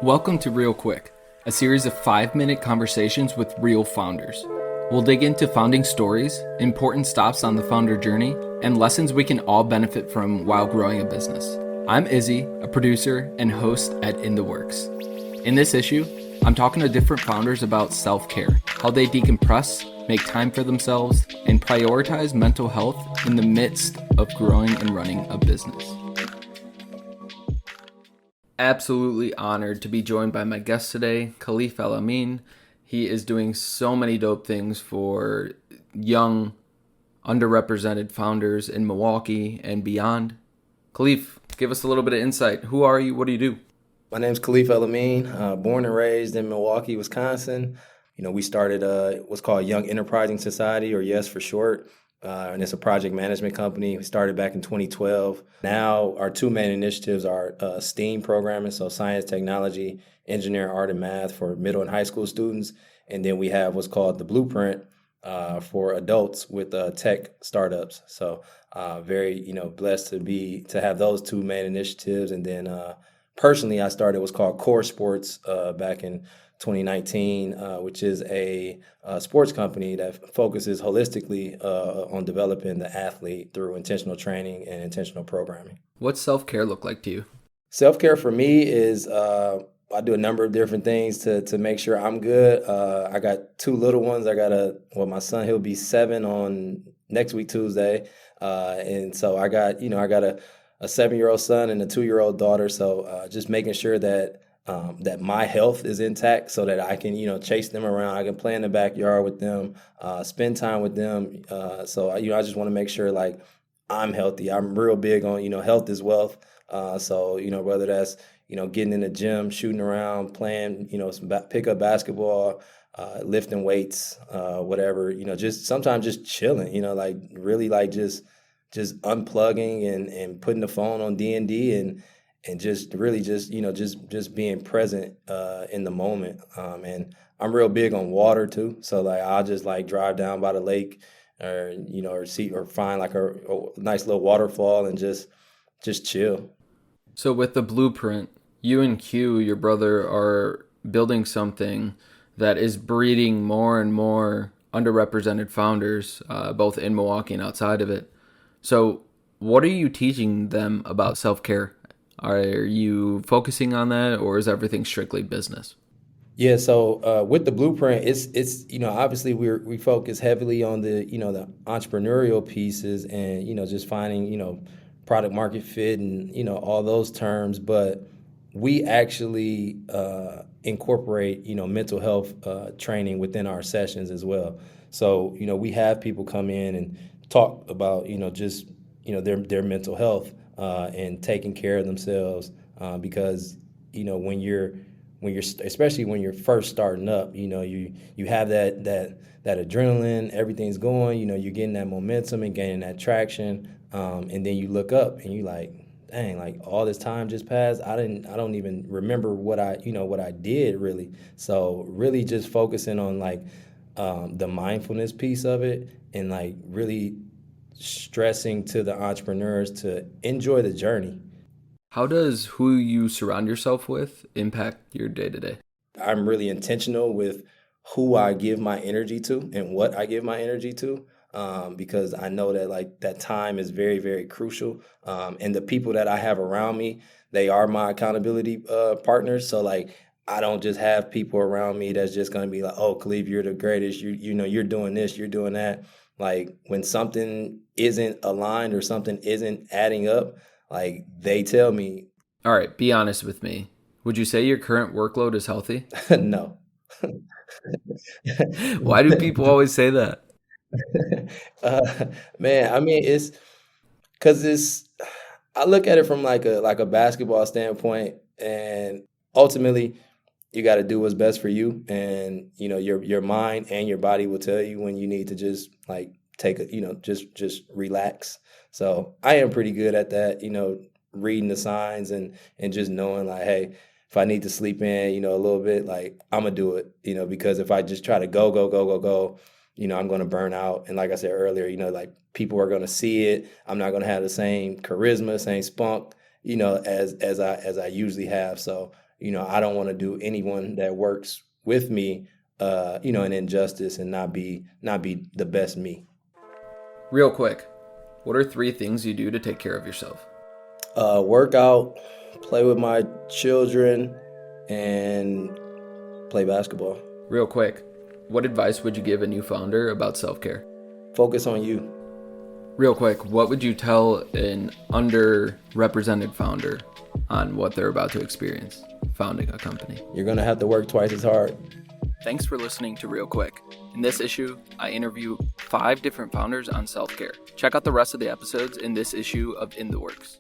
Welcome to Real Quick, a series of 5-minute conversations with real founders. We'll dig into founding stories, important stops on the founder journey, and lessons we can all benefit from while growing a business. I'm Izzy, a producer and host at In the Works. In this issue, I'm talking to different founders about self-care, how they decompress, make time for themselves, and prioritize mental health in the midst of growing and running a business. Absolutely honored to be joined by my guest today, Khalif El-Amin. He is doing so many dope things for young, underrepresented founders in Milwaukee and beyond. Khalif, give us a little bit of insight. Who are you? What do you do? My name's Khalif El-Amin, born and raised in Milwaukee, Wisconsin. We started what's called Young Enterprising Society, or YES for short, and it's a project management company. We started back in 2012. Now our two main initiatives are STEAM programming, so science, technology, engineering, art, and math for middle and high school students. And then we have what's called the Blueprint for adults with tech startups. So very blessed to have those two main initiatives. And then personally, I started what's called Core Sports back in 2019, which is a sports company that focuses holistically on developing the athlete through intentional training and intentional programming. What's self-care look like to you? Self-care for me is I do a number of different things to make sure I'm good. I got two little ones. My son, he'll be 7 on next week, Tuesday. And so I got a 7-year-old son and a 2-year-old daughter. So just making sure that my health is intact so that I can, chase them around. I can play in the backyard with them, spend time with them. So I just want to make sure like I'm healthy. I'm real big on, health is wealth. So, whether that's, getting in the gym, shooting around, playing, pick up basketball, lifting weights, whatever, just sometimes just chilling, like really like just unplugging and putting the phone on D&D and just really just being present in the moment. And I'm real big on water too. So like I'll just like drive down by the lake or find like a nice little waterfall and just chill. So with the Blueprint, you and Q, your brother, are building something that is breeding more and more underrepresented founders, both in Milwaukee and outside of it. So what are you teaching them about self-care? Are you focusing on that, or is everything strictly business? Yeah, so with the Blueprint, it's obviously we focus heavily on the the entrepreneurial pieces and just finding product market fit and all those terms, but we actually incorporate mental health training within our sessions as well. So we have people come in and talk about just their mental health and taking care of themselves because when you're especially when you're first starting up, you have that adrenaline, everything's going, you're getting that momentum and gaining that traction, and then you look up and you like, dang, like all this time just passed. I don't even remember what I did really. So really just focusing on like the mindfulness piece of it and like really stressing to the entrepreneurs to enjoy the journey. How does who you surround yourself with impact your day-to-day? I'm really intentional with who I give my energy to and what I give my energy to, because I know that like that time is very, very crucial. And the people that I have around me, they are my accountability partners. So like I don't just have people around me that's just going to be like, oh, Khalif, you're the greatest. You're doing this, you're doing that. Like when something isn't aligned or something isn't adding up, like they tell me, All right, be honest with me. Would you say your current workload is healthy? no. Why do people always say that? uh, man, I mean, it's because I look at it from like a basketball standpoint, and ultimately, you got to do what's best for you, and your mind and your body will tell you when you need to just like take a just relax. So I am pretty good at that, reading the signs and just knowing like, hey, if I need to sleep in, a little bit, like I'm gonna do it, because if I just try to go, I'm gonna burn out. And like I said earlier, like people are gonna see it. I'm not gonna have the same charisma, same spunk, as I usually have. So, I don't want to do anyone that works with me, an injustice and not be the best me. Real quick, what are 3 things you do to take care of yourself? Work out, play with my children, and play basketball. Real quick, what advice would you give a new founder about self-care? Focus on you. Real quick, what would you tell an underrepresented founder on what they're about to experience founding a company? You're going to have to work twice as hard. Thanks for listening to Real Quick. In this issue, I interview 5 different founders on self-care. Check out the rest of the episodes in this issue of In the Works.